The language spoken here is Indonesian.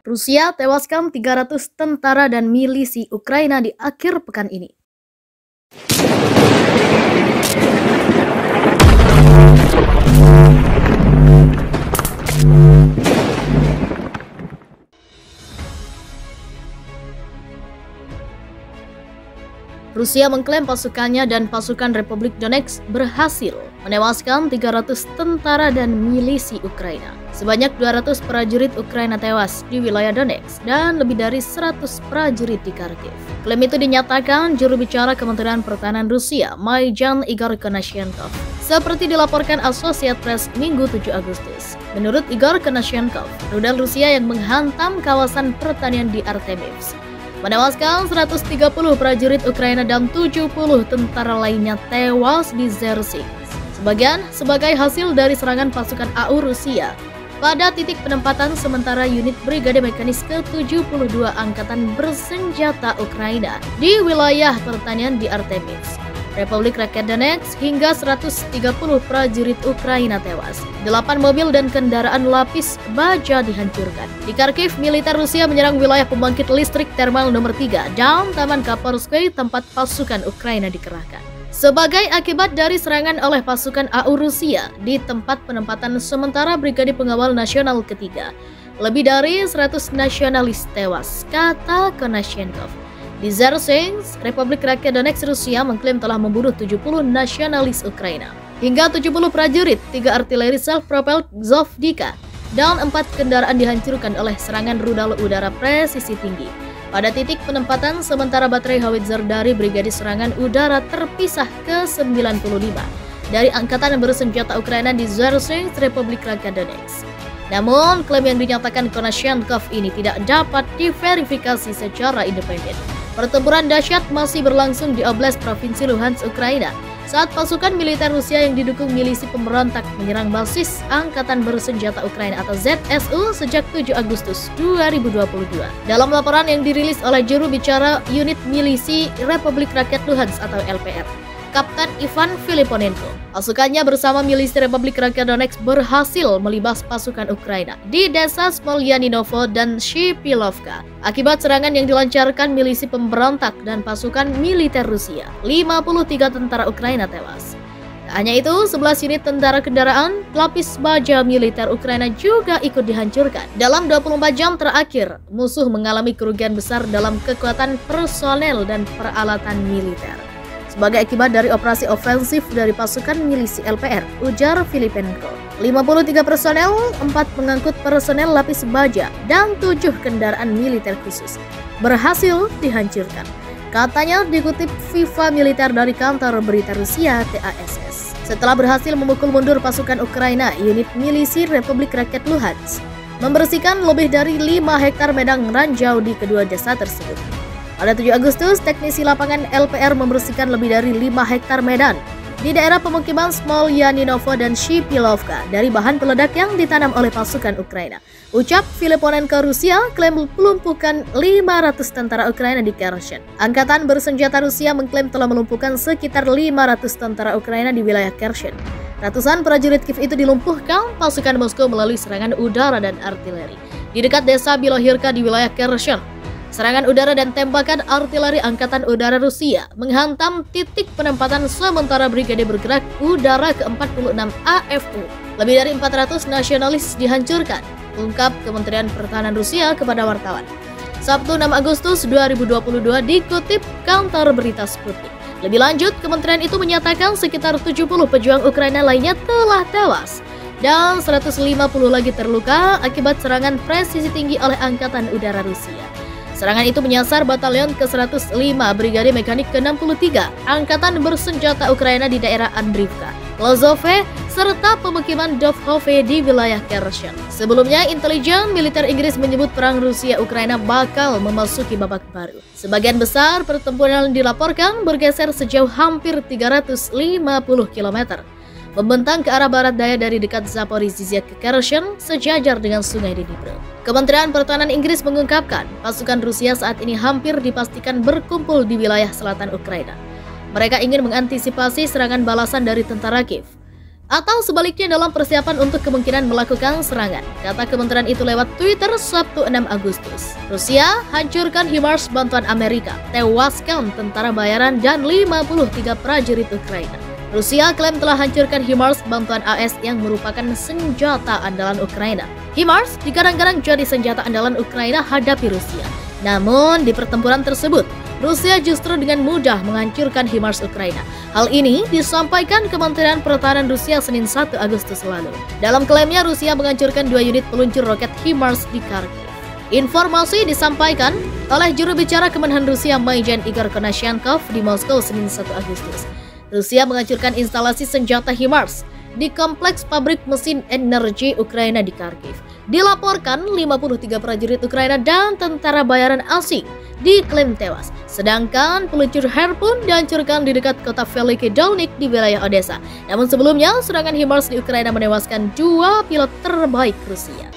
Rusia tewaskan 300 tentara dan milisi Ukraina di akhir pekan ini. Rusia mengklaim pasukannya dan pasukan Republik Donetsk berhasil menewaskan 300 tentara dan milisi Ukraina. Sebanyak 200 prajurit Ukraina tewas di wilayah Donetsk dan lebih dari 100 prajurit di Kharkiv. Klaim itu dinyatakan juru bicara Kementerian Pertahanan Rusia, Major Igor Konashenkov, seperti dilaporkan Associated Press Minggu 7 Agustus. Menurut Igor Konashenkov, rudal Rusia yang menghantam kawasan pertanian di Artemivsk menewaskan 130 prajurit Ukraina dan 70 tentara lainnya tewas di Zherzhing. Sebagian sebagai hasil dari serangan pasukan AU Rusia pada titik penempatan sementara unit Brigade Mekanis ke-72 Angkatan Bersenjata Ukraina di wilayah pertanian di Artemivsk, Republik Rakyat Donetsk, hingga 130 prajurit Ukraina tewas. 8 mobil dan kendaraan lapis baja dihancurkan. Di Kharkiv, militer Rusia menyerang wilayah pembangkit listrik termal nomor 3 dan Taman Kaporskoye tempat pasukan Ukraina dikerahkan. Sebagai akibat dari serangan oleh pasukan AU Rusia di tempat penempatan sementara Brigade Pengawal Nasional ketiga, lebih dari 100 nasionalis tewas, kata Konashenkov. Di Zherzhing, Republik Rakyat Donetsk Rusia mengklaim telah membunuh 70 nasionalis Ukraina. Hingga 70 prajurit, 3 artileri self-propelled Zhovdika, dan 4 kendaraan dihancurkan oleh serangan rudal udara presisi tinggi. Pada titik penempatan sementara baterai howitzer dari Brigade Serangan Udara terpisah ke-95 dari Angkatan Bersenjata Ukraina di Zherzhing, Republik Rakyat Donetsk. Namun, klaim yang dinyatakan Konashenkov ini tidak dapat diverifikasi secara independen. Pertempuran dahsyat masih berlangsung di Oblast Provinsi Luhansk, Ukraina, saat pasukan militer Rusia yang didukung milisi pemberontak menyerang basis Angkatan Bersenjata Ukraina atau ZSU sejak 7 Agustus 2022. Dalam laporan yang dirilis oleh juru bicara unit milisi Republik Rakyat Luhansk atau LPR, Kapten Ivan Filiponenko, pasukannya bersama milisi Republik Rakyat Donetsk berhasil melibas pasukan Ukraina di desa Smolyaninovo dan Shipilovka akibat serangan yang dilancarkan milisi pemberontak dan pasukan militer Rusia. 53 tentara Ukraina tewas. Tak hanya itu, 11 unit tentara kendaraan lapis baja militer Ukraina juga ikut dihancurkan. Dalam 24 jam terakhir, musuh mengalami kerugian besar dalam kekuatan personel dan peralatan militer. Sebagai akibat dari operasi ofensif dari pasukan milisi LPR, ujar Filipenko. 53 personel, 4 pengangkut personel lapis baja, dan 7 kendaraan militer khusus berhasil dihancurkan. Katanya dikutip Viva Militer dari kantor berita Rusia TASS. Setelah berhasil memukul mundur pasukan Ukraina, unit milisi Republik Rakyat Luhansk membersihkan lebih dari 5 hektar medan ranjau di kedua desa tersebut. Pada 7 Agustus, teknisi lapangan LPR membersihkan lebih dari 5 hektar medan di daerah pemukiman Smolyaninovo dan Shipilovka dari bahan peledak yang ditanam oleh pasukan Ukraina. Ucap Filiponenko. Rusia klaim melumpuhkan 500 tentara Ukraina di Kherson. Angkatan Bersenjata Rusia mengklaim telah melumpuhkan sekitar 500 tentara Ukraina di wilayah Kherson. Ratusan prajurit Kiev itu dilumpuhkan pasukan Moskow melalui serangan udara dan artileri di dekat desa Bilohirka di wilayah Kherson. Serangan udara dan tembakan artileri Angkatan Udara Rusia menghantam titik penempatan sementara Brigade Bergerak Udara ke-46 AFU. Lebih dari 400 nasionalis dihancurkan, ungkap Kementerian Pertahanan Rusia kepada wartawan. Sabtu 6 Agustus 2022 dikutip kantor berita Sputnik. Lebih lanjut, kementerian itu menyatakan sekitar 70 pejuang Ukraina lainnya telah tewas dan 150 lagi terluka akibat serangan presisi tinggi oleh Angkatan Udara Rusia. Serangan itu menyasar Batalion ke-105 Brigade Mekanik ke-63 Angkatan Bersenjata Ukraina di daerah Andrivka, Lozove, serta pemukiman Dovhove di wilayah Kherson. Sebelumnya, intelijen militer Inggris menyebut perang Rusia-Ukraina bakal memasuki babak baru. Sebagian besar pertempuran dilaporkan bergeser sejauh hampir 350 km. Membentang ke arah barat daya dari dekat Zaporizhzhia ke Kherson sejajar dengan sungai Dnipro. Kementerian Pertahanan Inggris mengungkapkan pasukan Rusia saat ini hampir dipastikan berkumpul di wilayah selatan Ukraina. Mereka ingin mengantisipasi serangan balasan dari tentara Kiev. atau sebaliknya dalam persiapan untuk kemungkinan melakukan serangan, kata kementerian itu lewat Twitter Sabtu 6 Agustus. Rusia hancurkan HIMARS bantuan Amerika, tewaskan tentara bayaran dan 53 prajurit Ukraina. Rusia klaim telah hancurkan HIMARS bantuan AS yang merupakan senjata andalan Ukraina. HIMARS digadang-gadang jadi senjata andalan Ukraina hadapi Rusia. Namun di pertempuran tersebut, Rusia justru dengan mudah menghancurkan HIMARS Ukraina. Hal ini disampaikan Kementerian Pertahanan Rusia Senin 1 Agustus lalu. Dalam klaimnya, Rusia menghancurkan 2 unit peluncur roket HIMARS di Kharkiv. Informasi disampaikan oleh juru bicara Kemenhan Rusia Maijen Igor Konashenkov di Moskow Senin 1 Agustus. Rusia menghancurkan instalasi senjata HIMARS di kompleks pabrik mesin energi Ukraina di Kharkiv. Dilaporkan 53 prajurit Ukraina dan tentara bayaran asing diklaim tewas, sedangkan peluncur Harpoon dihancurkan di dekat kota Veliki Dolnik di wilayah Odessa. Namun sebelumnya, serangan HIMARS di Ukraina menewaskan 2 pilot terbaik Rusia.